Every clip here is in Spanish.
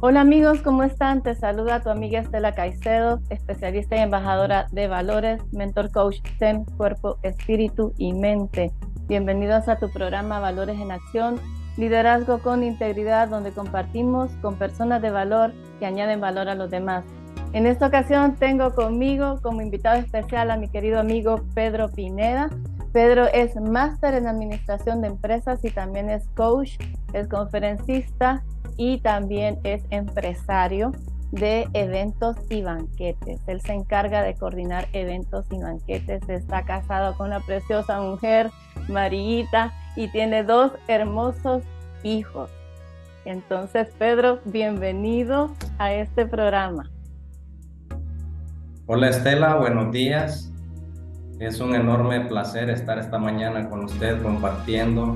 Hola amigos, ¿cómo están? Te saluda tu amiga Estela Caicedo, especialista y embajadora de valores, mentor coach STEM, cuerpo, espíritu y mente. Bienvenidos a tu programa Valores en Acción, liderazgo con integridad, donde compartimos con personas de valor que añaden valor a los demás. En esta ocasión tengo conmigo como invitado especial a mi querido amigo Pedro Pineda. Pedro es máster en administración de empresas y también es coach, es conferencista y también es empresario de eventos y banquetes. Él se encarga de coordinar eventos y banquetes. Está casado con una preciosa mujer, Marita, y tiene dos hermosos hijos. Entonces, Pedro, bienvenido a este programa. Hola Estela, buenos días. Es un enorme placer estar esta mañana con usted compartiendo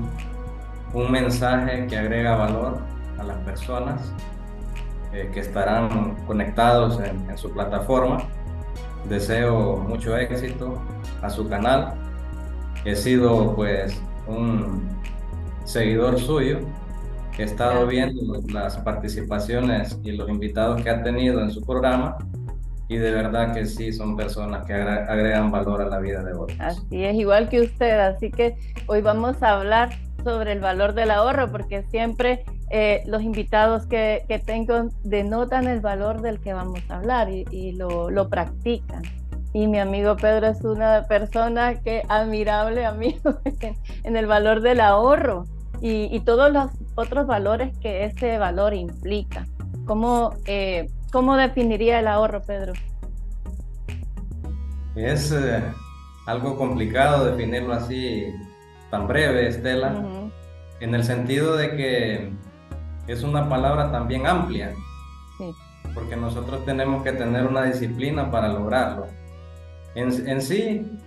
un mensaje que agrega valor a las personas que estarán conectados en su plataforma. Deseo mucho éxito a su canal. He sido pues un seguidor suyo. He estado Gracias. viendo las participaciones y los invitados que ha tenido en su programa. Y de verdad que sí, son personas que agregan valor a la vida de otros. Así es, igual que usted. Así que hoy vamos a hablar sobre el valor del ahorro, porque siempre los invitados que tengo denotan el valor del que vamos a hablar y lo practican. Y mi amigo Pedro es una persona que admirable amigo en el valor del ahorro y todos los otros valores que ese valor implica. ¿Cómo definiría el ahorro, Pedro? Es algo complicado definirlo así tan breve, Estela, Ujú. en el sentido de que es una palabra también amplia, Sí. porque nosotros tenemos que tener una disciplina para lograrlo. En sí,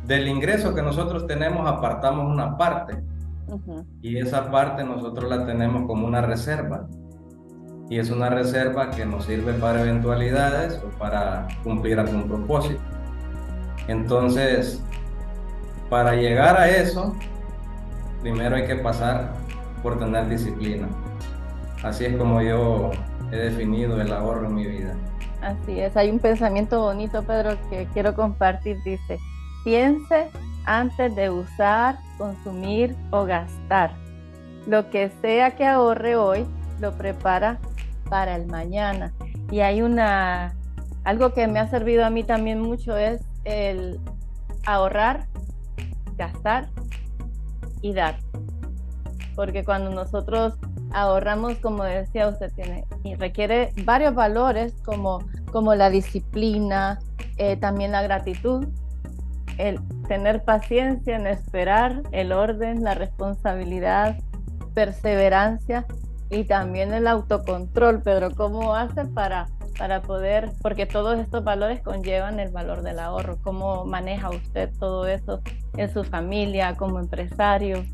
del ingreso que nosotros tenemos apartamos una parte Ujú. y esa parte nosotros la tenemos como una reserva. Y es una reserva que nos sirve para eventualidades o para cumplir algún propósito. Entonces, para llegar a eso, primero hay que pasar por tener disciplina. Así es como yo he definido el ahorro en mi vida. Así es, hay un pensamiento bonito, Pedro, que quiero compartir. Dice, piense antes de usar, consumir o gastar. Lo que sea que ahorre hoy, lo prepara para el mañana. Y hay algo que me ha servido a mí también mucho es el ahorrar, gastar y dar. Porque cuando nosotros ahorramos, como decía usted, y requiere varios valores como la disciplina, también la gratitud, el tener paciencia en esperar, el orden, la responsabilidad, perseverancia y también el autocontrol. Pero ¿cómo hace para poder, porque todos estos valores conllevan el valor del ahorro? ¿Cómo maneja usted todo eso en su familia, como empresario,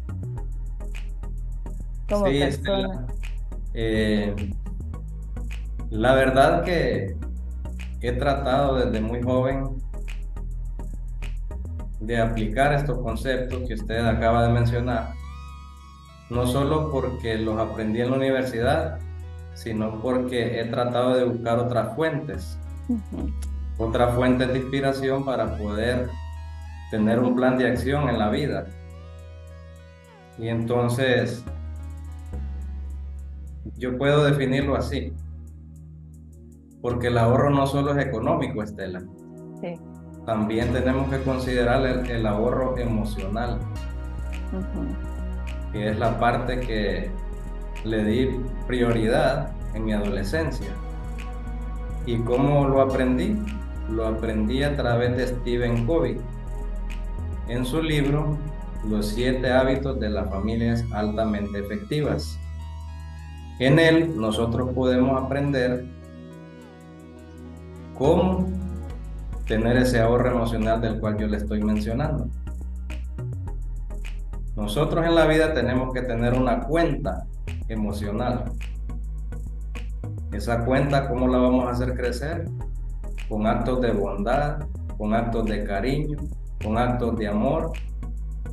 como Sí, persona? Estela, eh, la verdad que he tratado desde muy joven de aplicar estos conceptos que usted acaba de mencionar, no solo porque los aprendí en la universidad, sino porque he tratado de buscar Ujú. otras fuentes de inspiración para poder tener un plan de acción en la vida. Y entonces yo puedo definirlo así, porque el ahorro no solo es económico, Estela, Sí. también tenemos que considerar el ahorro emocional, Ujú. que es la parte que le di prioridad en mi adolescencia. ¿Y cómo lo aprendí? Lo aprendí a través de Stephen Covey en su libro Los 7 hábitos de las familias altamente efectivas. En él nosotros podemos aprender cómo tener ese ahorro emocional del cual yo le estoy mencionando. Nosotros en la vida tenemos que tener una cuenta emocional. Esa cuenta, ¿cómo la vamos a hacer crecer? Con actos de bondad, con actos de cariño, con actos de amor.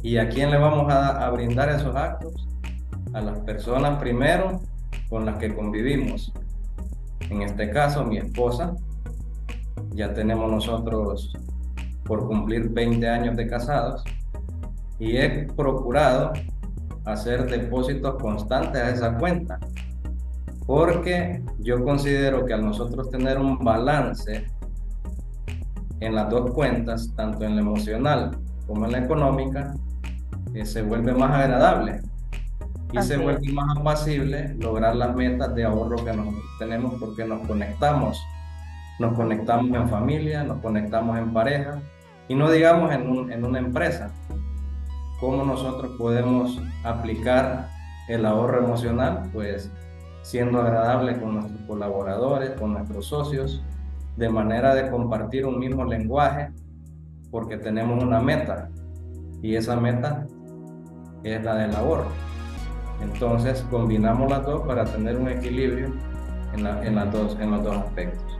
¿Y a quién le vamos a brindar esos actos? A las personas primero con las que convivimos. En este caso, mi esposa, ya tenemos nosotros por cumplir 20 años de casados y he procurado hacer depósitos constantes a esa cuenta, porque yo considero que al nosotros tener un balance en las dos cuentas, tanto en la emocional como en la económica, se vuelve más agradable y se vuelve más apacible lograr las metas de ahorro que nosotros tenemos, porque nos conectamos en familia, nos conectamos en pareja y no digamos en una empresa. ¿Cómo nosotros podemos aplicar el ahorro emocional? Pues siendo agradable con nuestros colaboradores, con nuestros socios, de manera de compartir un mismo lenguaje, porque tenemos una meta y esa meta es la del ahorro. Entonces combinamos las dos para tener un equilibrio en los dos aspectos.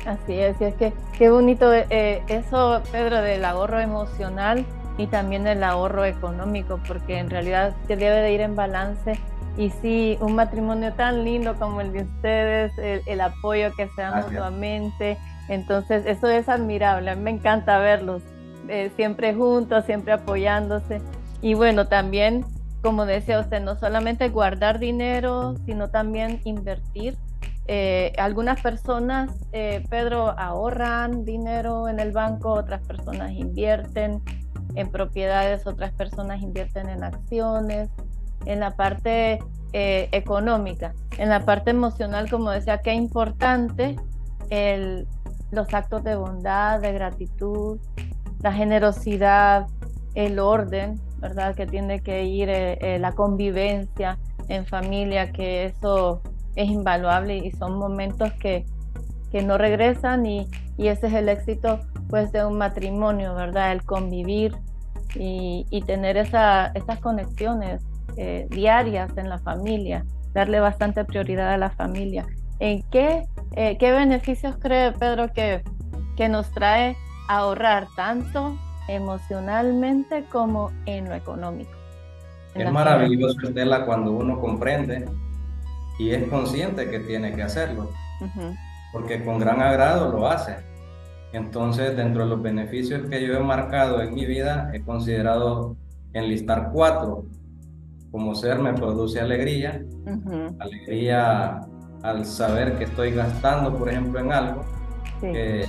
Así es, y es que qué bonito eso, Pedro, del ahorro emocional y también el ahorro económico, porque en realidad que debe de ir en balance. Y sí, un matrimonio tan lindo como el de ustedes, el apoyo que se dan mutuamente, entonces eso es admirable. A mí me encanta verlos siempre juntos, siempre apoyándose. Y bueno, también, como decía usted, no solamente guardar dinero, sino también invertir. Algunas personas, Pedro, ahorran dinero en el banco, otras personas invierten en propiedades, otras personas invierten en acciones. En la parte económica, en la parte emocional, como decía, qué importante los actos de bondad, de gratitud, la generosidad, el orden, ¿verdad? Que tiene que ir la convivencia en familia, que eso es invaluable y son momentos que no regresan y ese es el éxito pues de un matrimonio, ¿verdad? El convivir y tener esas conexiones diarias en la familia, darle bastante prioridad a la familia. ¿En qué beneficios cree Pedro que nos trae ahorrar tanto emocionalmente como en lo económico? Es maravilloso, Estela, cuando uno comprende y es consciente que tiene que hacerlo, porque con gran agrado lo hace. Entonces, dentro de los beneficios que yo he marcado en mi vida, he considerado enlistar 4. Como ser me produce alegría, alegría al saber que estoy gastando, por ejemplo, en algo que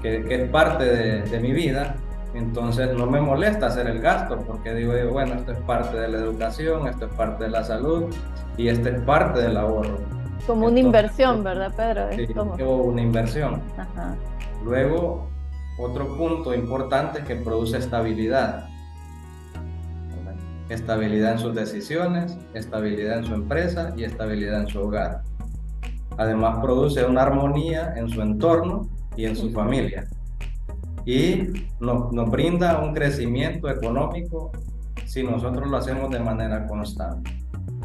es parte de mi vida. Entonces no me molesta hacer el gasto, porque digo, bueno, esto es parte de la educación, esto es parte de la salud y esto es parte del ahorro. Como una inversión, ¿verdad, Pedro? Sí, como una inversión. Luego, otro punto importante es que produce estabilidad. Estabilidad en sus decisiones, estabilidad en su empresa y estabilidad en su hogar. Además produce una armonía en su entorno y en su familia. Y nos brinda un crecimiento económico si nosotros lo hacemos de manera constante.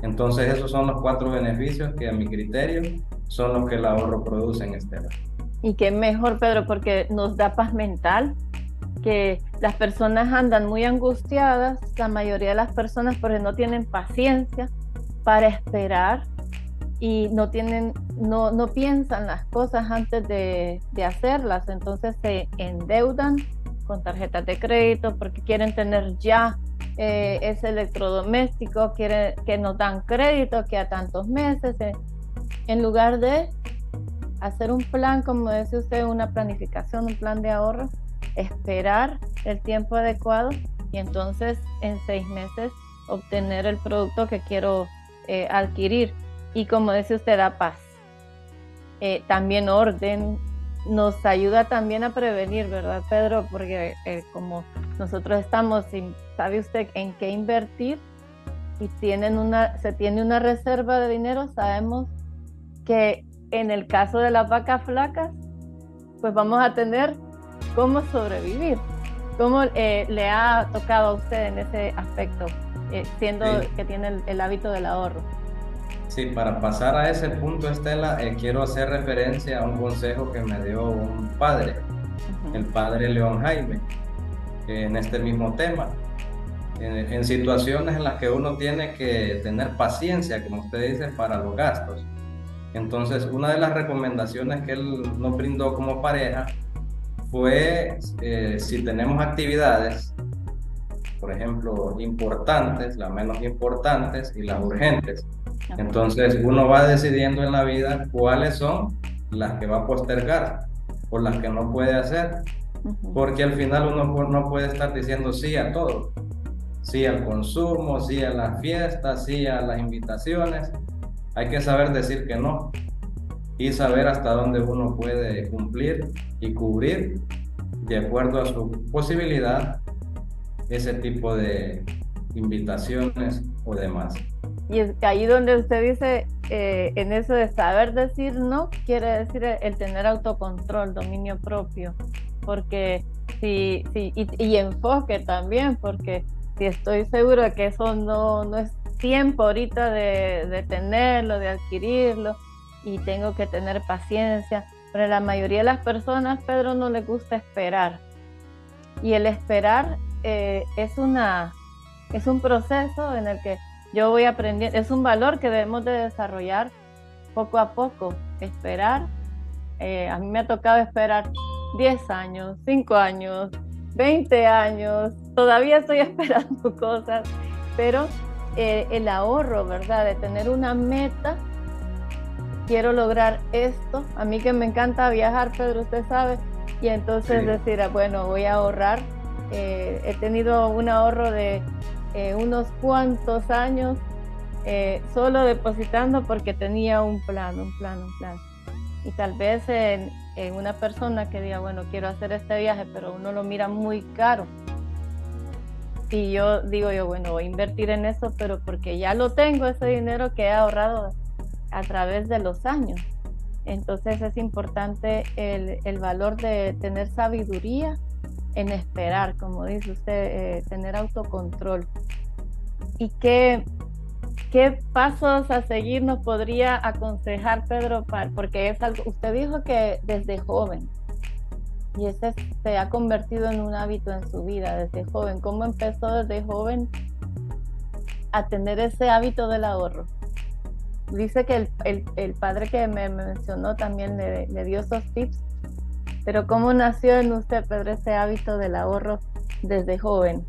Entonces esos son los 4 beneficios que a mi criterio son los que el ahorro produce en Estela. Y qué mejor, Pedro, porque nos da paz mental, que las personas andan muy angustiadas, la mayoría de las personas porque no tienen paciencia para esperar y no piensan las cosas antes de hacerlas, entonces se endeudan con tarjetas de crédito porque quieren tener ya ese electrodoméstico, quieren que nos dan crédito que a tantos meses, en lugar de hacer un plan, como dice usted, una planificación, un plan de ahorro, esperar el tiempo adecuado y entonces en 6 meses obtener el producto que quiero adquirir. Y como dice usted, da paz. También orden, nos ayuda también a prevenir, ¿verdad, Pedro? Porque como nosotros estamos, ¿sabe usted en qué invertir? Y se tiene una reserva de dinero, sabemos que en el caso de las vacas flacas, pues vamos a tener cómo sobrevivir. ¿Cómo le ha tocado a usted en ese aspecto, siendo que tiene el hábito del ahorro? Sí, para pasar a ese punto, Estela, quiero hacer referencia a un consejo que me dio un padre, el padre León Jaime, en este mismo tema. en situaciones en las que uno tiene que tener paciencia, como usted dice, para los gastos. Entonces, una de las recomendaciones que él nos brindó como pareja fue si tenemos actividades, por ejemplo, importantes, las menos importantes y las urgentes. Entonces, uno va decidiendo en la vida cuáles son las que va a postergar o las que no puede hacer, porque al final uno no puede estar diciendo sí a todo, sí al consumo, sí a las fiestas, sí a las invitaciones. Hay que saber decir que no y saber hasta dónde uno puede cumplir y cubrir de acuerdo a su posibilidad ese tipo de invitaciones o demás. Y es que ahí donde usted dice, en eso de saber decir no, quiere decir el tener autocontrol, dominio propio, porque y enfoque también, porque si estoy seguro de que eso no es tiempo ahorita de tenerlo, de adquirirlo, y tengo que tener paciencia, pero a la mayoría de las personas, Pedro, no les gusta esperar, y el esperar es un proceso en el que yo voy aprendiendo, es un valor que debemos de desarrollar poco a poco, esperar. A mí me ha tocado esperar 10 años, 5 años, 20 años, todavía estoy esperando cosas, pero el ahorro, ¿verdad? De tener una meta, quiero lograr esto, a mí que me encanta viajar, Pedro, usted sabe, y entonces Sí. decir, bueno, voy a ahorrar, he tenido un ahorro de unos cuantos años solo depositando porque tenía un plan. Y tal vez en una persona que diga, bueno, quiero hacer este viaje, pero uno lo mira muy caro. Y yo digo, bueno, voy a invertir en eso, pero porque ya lo tengo, ese dinero que he ahorrado a través de los años. Entonces es importante el valor de tener sabiduría en esperar, como dice usted, tener autocontrol. ¿Y qué pasos a seguir nos podría aconsejar, Pedro? Porque es algo, usted dijo que desde joven, y ese se ha convertido en un hábito en su vida desde joven. ¿Cómo empezó desde joven a tener ese hábito del ahorro? Dice que el padre que me mencionó también le dio esos tips, pero ¿cómo nació en usted, Pedro, ese hábito del ahorro desde joven?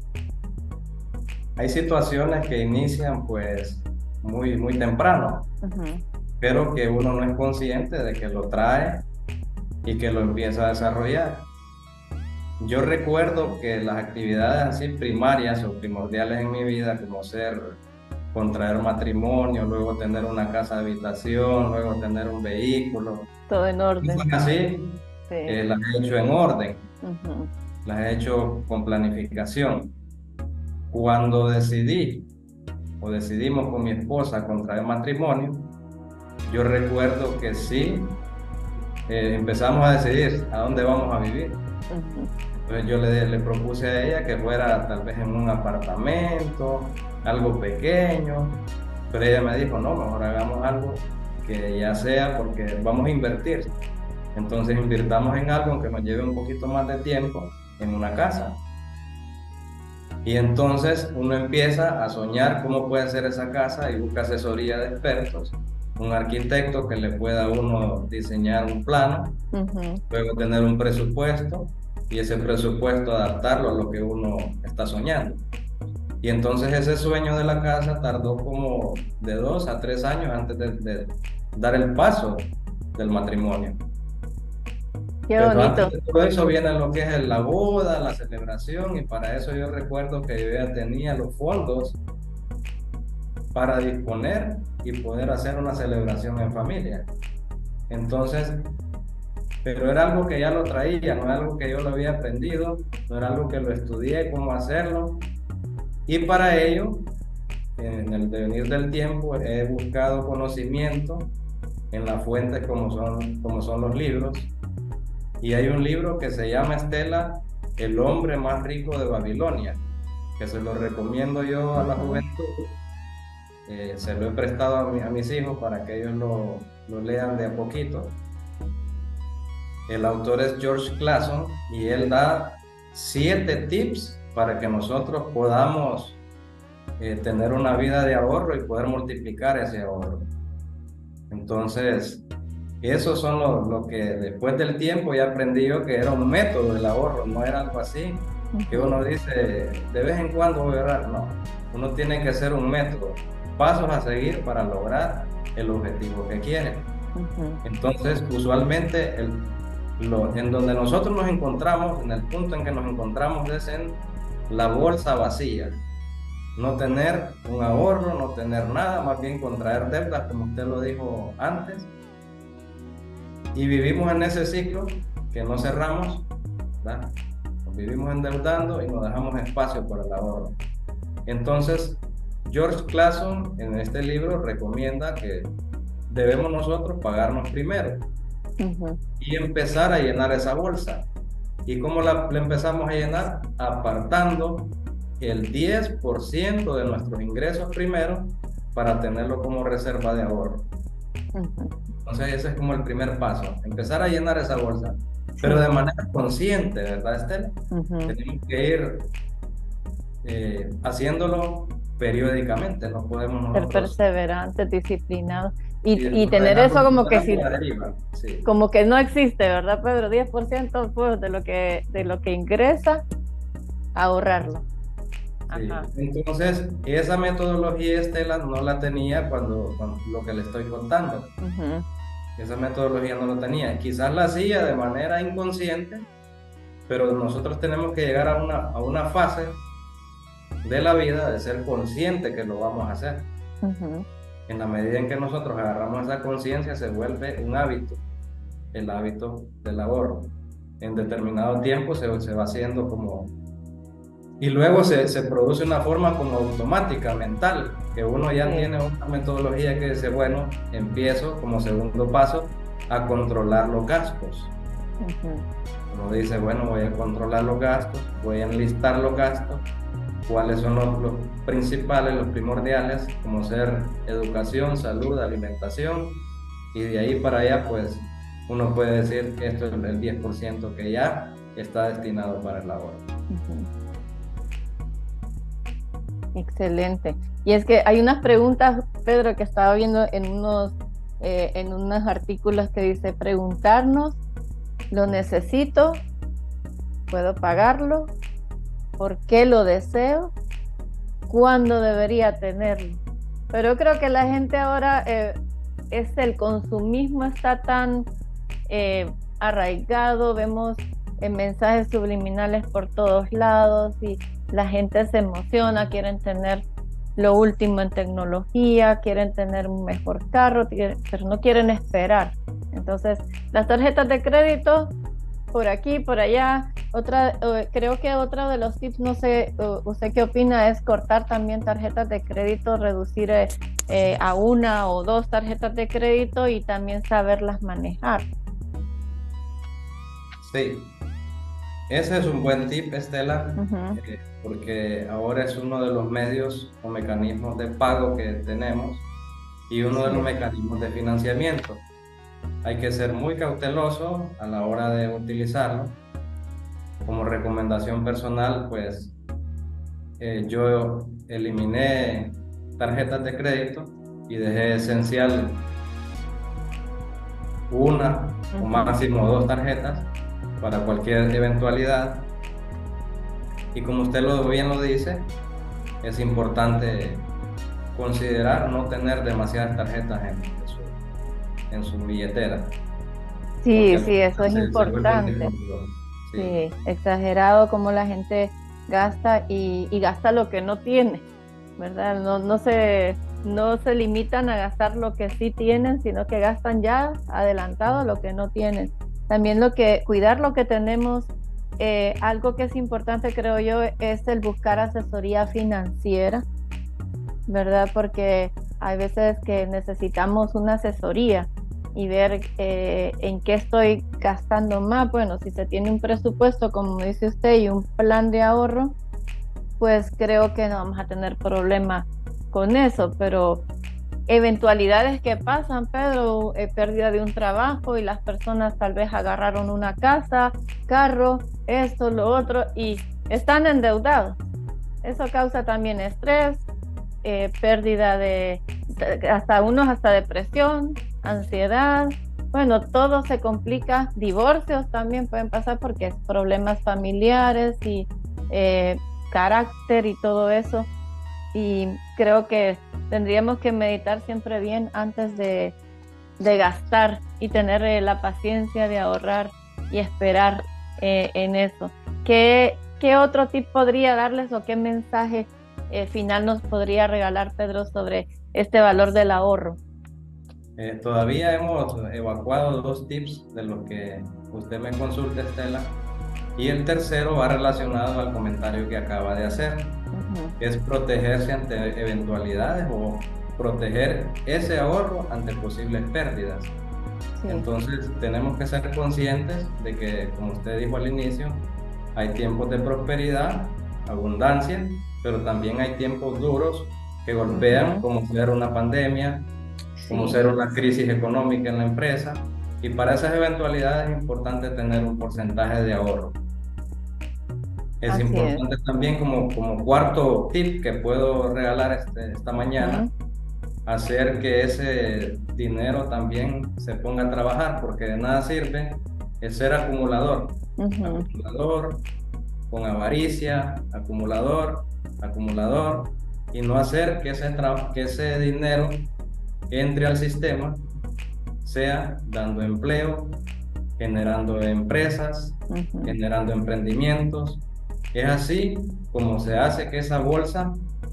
Hay situaciones que inician pues muy, muy temprano, pero que uno no es consciente de que lo trae y que lo empieza a desarrollar. Yo recuerdo que las actividades así primarias o primordiales en mi vida, como contraer matrimonio, luego tener una casa de habitación, luego tener un vehículo, Todo en orden. así, Sí. las he hecho en orden, las he hecho con planificación. Cuando decidimos con mi esposa contraer matrimonio, yo recuerdo que sí, empezamos a decidir a dónde vamos a vivir. Entonces yo le propuse a ella que fuera tal vez en un apartamento, algo pequeño, pero ella me dijo, no, mejor hagamos algo que ya sea porque vamos a invertir. Entonces invirtamos en algo que nos lleve un poquito más de tiempo en una casa. Y entonces uno empieza a soñar cómo puede ser esa casa y busca asesoría de expertos, un arquitecto que le pueda a uno diseñar un plano, luego tener un presupuesto y ese presupuesto adaptarlo a lo que uno está soñando. Y entonces ese sueño de la casa tardó como de 2 a 3 años antes de dar el paso del matrimonio. Qué Pero bonito. antes de todo eso viene lo que es la boda, la celebración, y para eso yo recuerdo que yo ya tenía los fondos para disponer y poder hacer una celebración en familia. Entonces, pero era algo que ya lo traía, no era algo que yo lo había aprendido, no era algo que lo estudié cómo hacerlo. Y para ello, en el devenir del tiempo, he buscado conocimiento en las fuentes como son los libros. Y hay un libro que se llama, Estela, El hombre más rico de Babilonia, que se lo recomiendo yo a la juventud. Se lo he prestado a mis hijos para que ellos lo lean de a poquito. El autor es George Clason y él da 7 tips para que nosotros podamos tener una vida de ahorro y poder multiplicar ese ahorro. Entonces, esos son lo que después del tiempo ya aprendí yo que era un método del ahorro, no era algo así que uno dice de vez en cuando voy a ahorrar. No, uno tiene que hacer un método, pasos a seguir para lograr el objetivo que quiere. Entonces, usualmente en donde nosotros nos encontramos, en el punto en que nos encontramos es en la bolsa vacía. No tener un ahorro, no tener nada, más bien contraer deudas, como usted lo dijo antes. Y vivimos en ese ciclo que no cerramos, ¿verdad? Nos vivimos endeudando y nos dejamos espacio para el ahorro. Entonces, George Clason en este libro recomienda que debemos nosotros pagarnos primero y empezar a llenar esa bolsa. ¿Y cómo la empezamos a llenar? Apartando el 10% de nuestros ingresos primero para tenerlo como reserva de ahorro. Entonces ese es como el primer paso, empezar a llenar esa bolsa, pero de manera consciente, ¿verdad, Estela? Tenemos que ir haciéndolo periódicamente, no podemos nosotros... Ser perseverantes, disciplinados y tener eso como que sí. Como que no existe, ¿verdad, Pedro? 10% pues, de lo que ingresa, ahorrarlo. Sí. Entonces, esa metodología, Estela, no la tenía cuando lo que le estoy contando. Esa metodología no lo tenía. Quizás la hacía de manera inconsciente, pero nosotros tenemos que llegar a una fase de la vida de ser consciente que lo vamos a hacer. En la medida en que nosotros agarramos esa conciencia, se vuelve un hábito, el hábito del ahorro. En determinado tiempo se va haciendo como... Y luego se produce una forma como automática, mental, que uno ya tiene una metodología que dice, bueno, empiezo como segundo paso a controlar los gastos. Uno dice, bueno, voy a controlar los gastos, voy a enlistar los gastos, cuáles son los principales, los primordiales, como ser educación, salud, alimentación, y de ahí para allá, pues, uno puede decir que esto es el 10% que ya está destinado para el ahorro. Excelente. Y es que hay unas preguntas, Pedro, que estaba viendo en unos artículos que dice preguntarnos, ¿lo necesito? ¿Puedo pagarlo? ¿Por qué lo deseo? ¿Cuándo debería tenerlo? Pero creo que la gente ahora el consumismo está tan arraigado, vemos mensajes subliminales por todos lados y la gente se emociona, quieren tener lo último en tecnología, quieren tener un mejor carro, pero no quieren esperar. Entonces, las tarjetas de crédito, por aquí, por allá. Creo que otro de los tips, no sé, ¿usted qué opina? Es cortar también tarjetas de crédito, reducir a una o dos tarjetas de crédito y también saberlas manejar. Sí. Ese es un buen tip, Estela, porque ahora es uno de los medios o mecanismos de pago que tenemos y uno de los mecanismos de financiamiento. Hay que ser muy cauteloso a la hora de utilizarlo. Como recomendación personal, pues yo eliminé tarjetas de crédito y dejé esencial una o máximo dos tarjetas para cualquier eventualidad. Y como usted bien lo dice, es importante considerar no tener demasiadas tarjetas en su billetera. Sí, eso es importante. Sí, exagerado como la gente gasta y gasta lo que no tiene, ¿verdad? No se limitan a gastar lo que sí tienen, sino que gastan ya adelantado lo que no tienen. También cuidar lo que tenemos. Algo que es importante, creo yo, es el buscar asesoría financiera, ¿verdad? Porque hay veces que necesitamos una asesoría y ver en qué estoy gastando más. Bueno, si se tiene un presupuesto, como dice usted, y un plan de ahorro, pues creo que no vamos a tener problema con eso, pero eventualidades que pasan, Pedro, pérdida de un trabajo y las personas tal vez agarraron una casa, carro, esto, lo otro, y están endeudados. Eso causa también estrés, pérdida hasta depresión, ansiedad. Bueno, todo se complica. Divorcios también pueden pasar porque es problemas familiares y carácter y todo eso. Y creo que tendríamos que meditar siempre bien antes de gastar y tener la paciencia de ahorrar y esperar en eso. ¿Qué otro tip podría darles o qué mensaje final nos podría regalar Pedro sobre este valor del ahorro? Todavía hemos evacuado 2 tips de lo que usted me consulta, Estela, y el tercero va relacionado al comentario que acaba de hacer, que es protegerse ante eventualidades o proteger ese ahorro ante posibles pérdidas. Sí. Entonces tenemos que ser conscientes de que, como usted dijo al inicio, hay tiempos de prosperidad, abundancia, pero también hay tiempos duros que golpean, como ser una pandemia, como ser una crisis económica en la empresa, y para esas eventualidades es importante tener un porcentaje de ahorro. Es importante también como cuarto tip que puedo regalar esta mañana, hacer que ese dinero también se ponga a trabajar, porque de nada sirve el ser acumulador, acumulador con avaricia, acumulador, y no hacer que ese dinero entre al sistema, sea dando empleo, generando empresas, generando emprendimientos. Es así como se hace que esa bolsa,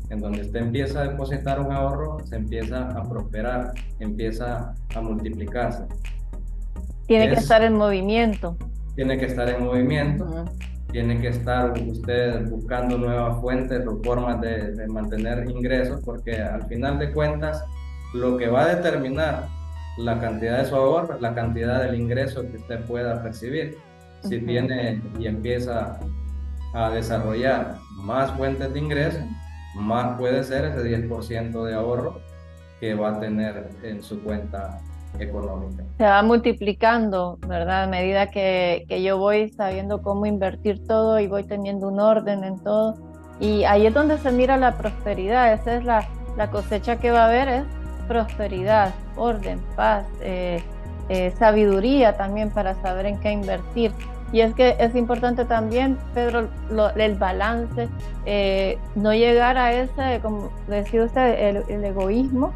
en donde usted empieza a depositar un ahorro, se empieza a prosperar, empieza a multiplicarse. Tiene que estar en movimiento. Tiene que estar en movimiento. Tiene que estar usted buscando nuevas fuentes o formas de mantener ingresos, porque al final de cuentas, lo que va a determinar la cantidad de su ahorro es la cantidad del ingreso que usted pueda percibir. Si tiene y empieza a desarrollar más fuentes de ingreso, más puede ser ese 10% de ahorro que va a tener en su cuenta económica. Se va multiplicando, ¿verdad? A medida que yo voy sabiendo cómo invertir todo y voy teniendo un orden en todo. Y ahí es donde se mira la prosperidad. Esa es la cosecha que va a haber, es prosperidad, orden, paz, sabiduría también para saber en qué invertir. Y es que es importante también, Pedro, el balance, no llegar a ese, como decía usted, el egoísmo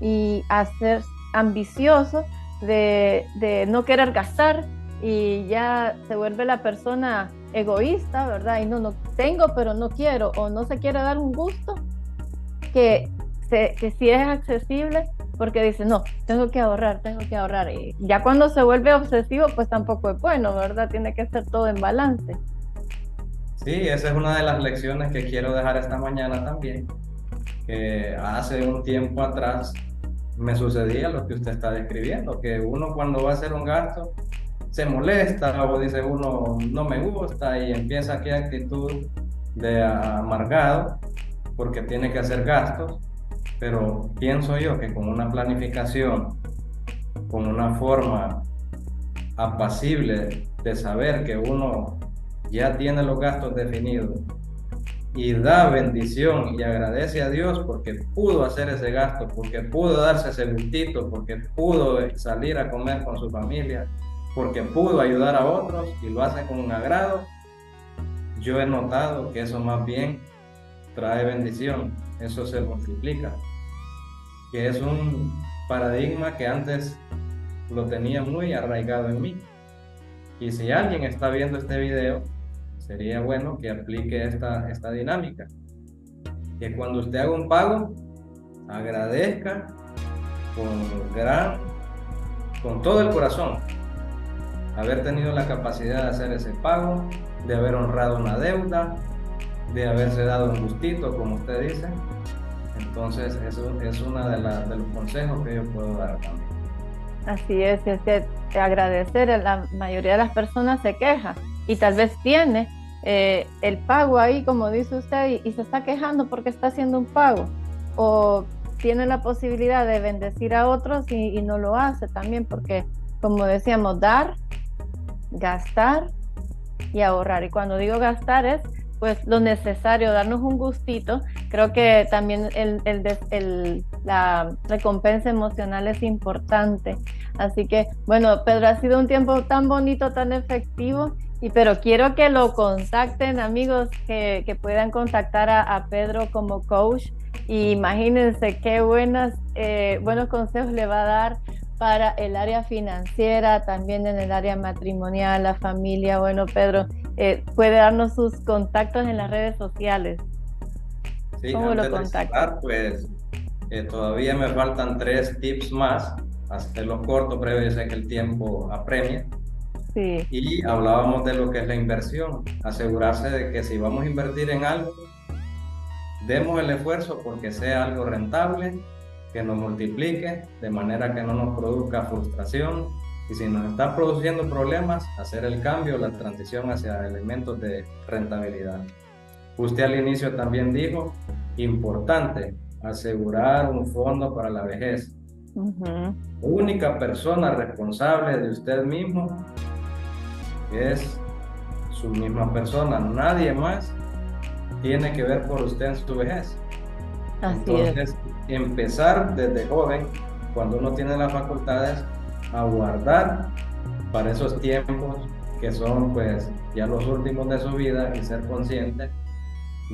y hacer ambicioso de no querer gastar, y ya se vuelve la persona egoísta, ¿verdad? Y no tengo, pero no quiero, o no se quiere dar un gusto que sí es accesible, porque dice, no, tengo que ahorrar, y ya cuando se vuelve obsesivo, pues tampoco es bueno, ¿verdad? Tiene que ser todo en balance. Sí, esa es una de las lecciones que quiero dejar esta mañana también, que hace un tiempo atrás me sucedía lo que usted está describiendo, que uno cuando va a hacer un gasto se molesta o dice uno no me gusta y empieza aquella actitud de amargado porque tiene que hacer gastos. Pero pienso yo que con una planificación, con una forma apacible de saber que uno ya tiene los gastos definidos y da bendición y agradece a Dios porque pudo hacer ese gasto, porque pudo darse ese gustito, porque pudo salir a comer con su familia, porque pudo ayudar a otros y lo hace con un agrado, yo he notado que eso más bien trae bendición, eso se multiplica, que es un paradigma que antes lo tenía muy arraigado en mí. Y si alguien está viendo este video, sería bueno que aplique esta dinámica, que cuando usted haga un pago, agradezca con todo el corazón haber tenido la capacidad de hacer ese pago, de haber honrado una deuda, de haberse dado un gustito, como usted dice. Entonces eso es uno de los consejos que yo puedo dar también. Así es que agradecer, la mayoría de las personas se queja y tal vez tiene el pago ahí, como dice usted, y se está quejando porque está haciendo un pago, o tiene la posibilidad de bendecir a otros y no lo hace también, porque como decíamos, dar, gastar y ahorrar. Y cuando digo gastar es pues lo necesario, darnos un gustito. Creo que también la recompensa emocional es importante. Así que, bueno, Pedro, ha sido un tiempo tan bonito, tan efectivo, pero quiero que lo contacten, amigos, que puedan contactar a Pedro como coach. Y imagínense qué buenos consejos le va a dar para el área financiera, también en el área matrimonial, la familia. Bueno, Pedro, puede darnos sus contactos en las redes sociales. Sí, ¿Cómo lo antes de contactan? cerrar, pues todavía me faltan 3 tips más, hacerlo corto, breve, yo sé que el tiempo apremia. Sí. Y hablábamos de lo que es la inversión, asegurarse de que si vamos a invertir en algo, demos el esfuerzo porque sea algo rentable, que nos multiplique, de manera que no nos produzca frustración. Y si nos está produciendo problemas, hacer el cambio, la transición hacia elementos de rentabilidad. Usted al inicio también dijo, importante, asegurar un fondo para la vejez. Ujú. La única persona responsable de usted mismo es su misma persona. Nadie más tiene que ver por usted en su vejez. Así es. Entonces, empezar desde joven, cuando uno tiene las facultades, a guardar para esos tiempos que son pues ya los últimos de su vida y ser consciente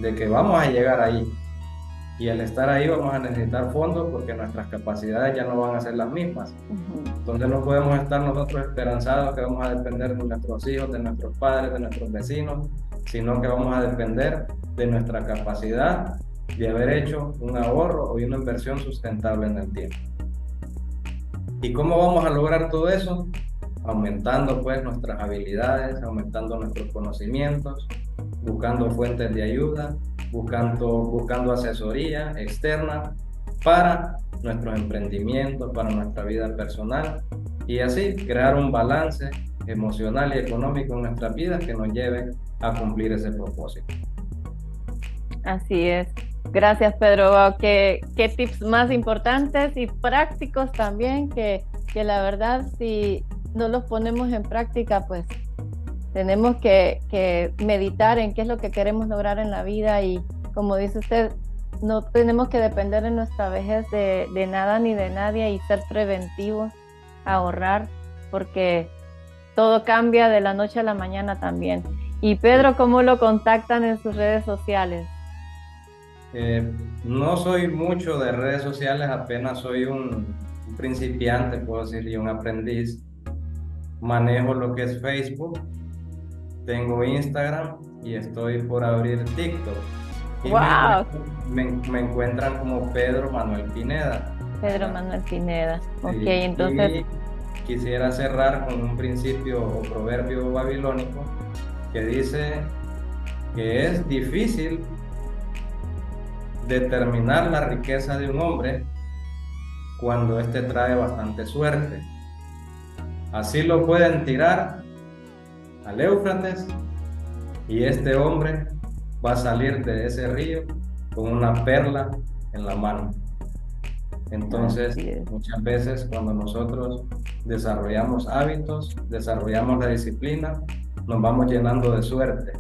de que vamos a llegar ahí. Y al estar ahí vamos a necesitar fondos porque nuestras capacidades ya no van a ser las mismas. Ujú. Entonces no podemos estar nosotros esperanzados que vamos a depender de nuestros hijos, de nuestros padres, de nuestros vecinos, sino que vamos a depender de nuestra capacidad de haber hecho un ahorro o una inversión sustentable en el tiempo. ¿Y cómo vamos a lograr todo eso? Aumentando pues nuestras habilidades, aumentando nuestros conocimientos, buscando fuentes de ayuda, buscando asesoría externa para nuestros emprendimientos, para nuestra vida personal y así crear un balance emocional y económico en nuestras vidas que nos lleve a cumplir ese propósito. Así es. Gracias, Pedro. Wow, qué tips más importantes y prácticos también, que la verdad, si no los ponemos en práctica, pues tenemos que meditar en qué es lo que queremos lograr en la vida y, como dice usted, no tenemos que depender en nuestra vejez de nada ni de nadie y ser preventivos, ahorrar, porque todo cambia de la noche a la mañana también. Y Pedro, ¿cómo lo contactan en sus redes sociales? No soy mucho de redes sociales, apenas soy un principiante, puedo decir, y un aprendiz. Manejo lo que es Facebook, tengo Instagram y estoy por abrir TikTok. Y ¡Wow! me encuentran como Pedro Manuel Pineda, Pedro ¿verdad? Manuel Pineda. Ok, Sí. entonces, Y quisiera cerrar con un principio o proverbio babilónico que dice que es difícil determinar la riqueza de un hombre cuando éste trae bastante suerte. Así lo pueden tirar al Éufrates y este hombre va a salir de ese río con una perla en la mano. Entonces, muchas veces cuando nosotros desarrollamos hábitos, desarrollamos la disciplina, nos vamos llenando de suerte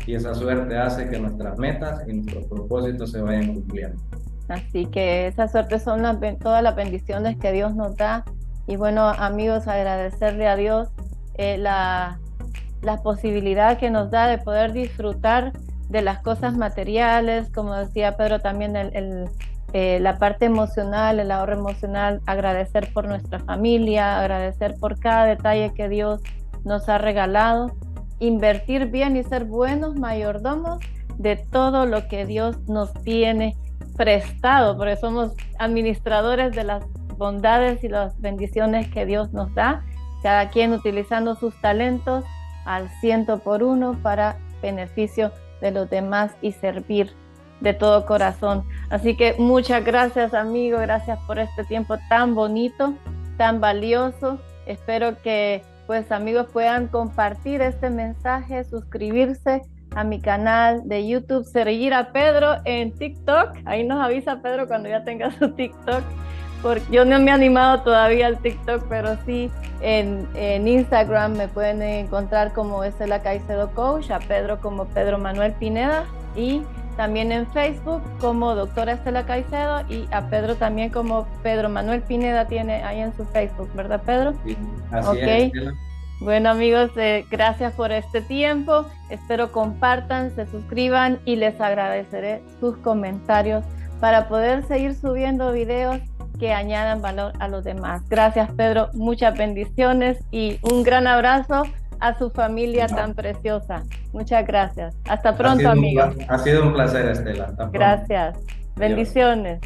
y esa suerte hace que nuestras metas y nuestros propósitos se vayan cumpliendo. así que esa suerte son todas las bendiciones que Dios nos da. Y bueno, amigos, agradecerle a Dios la posibilidad que nos da de poder disfrutar de las cosas materiales, como decía Pedro, también la parte emocional, el ahorro emocional, agradecer por nuestra familia, agradecer por cada detalle que Dios nos ha regalado, invertir bien y ser buenos mayordomos de todo lo que Dios nos tiene prestado, porque somos administradores de las bondades y las bendiciones que Dios nos da, cada quien utilizando sus talentos al 100 por 1 para beneficio de los demás y servir de todo corazón. Así que muchas gracias, amigo, gracias por este tiempo tan bonito, tan valioso. Espero que pues amigos puedan compartir este mensaje, suscribirse a mi canal de YouTube, seguir a Pedro en TikTok. Ahí nos avisa Pedro cuando ya tenga su TikTok, porque yo no me he animado todavía al TikTok, pero sí en Instagram me pueden encontrar como Estela Caicedo Coach, a Pedro como Pedro Manuel Pineda, y también en Facebook como doctora Estela Caicedo, y a Pedro también como Pedro Manuel Pineda tiene ahí en su Facebook, ¿verdad, Pedro? Sí, así es, Ok. Estela. Bueno, amigos, gracias por este tiempo. Espero compartan, se suscriban y les agradeceré sus comentarios para poder seguir subiendo videos que añadan valor a los demás. Gracias, Pedro. Muchas bendiciones y un gran abrazo a su familia tan preciosa. Muchas gracias. Hasta pronto, amigos. Ha sido un placer, Estela. Hasta pronto. Gracias. Adiós. Bendiciones.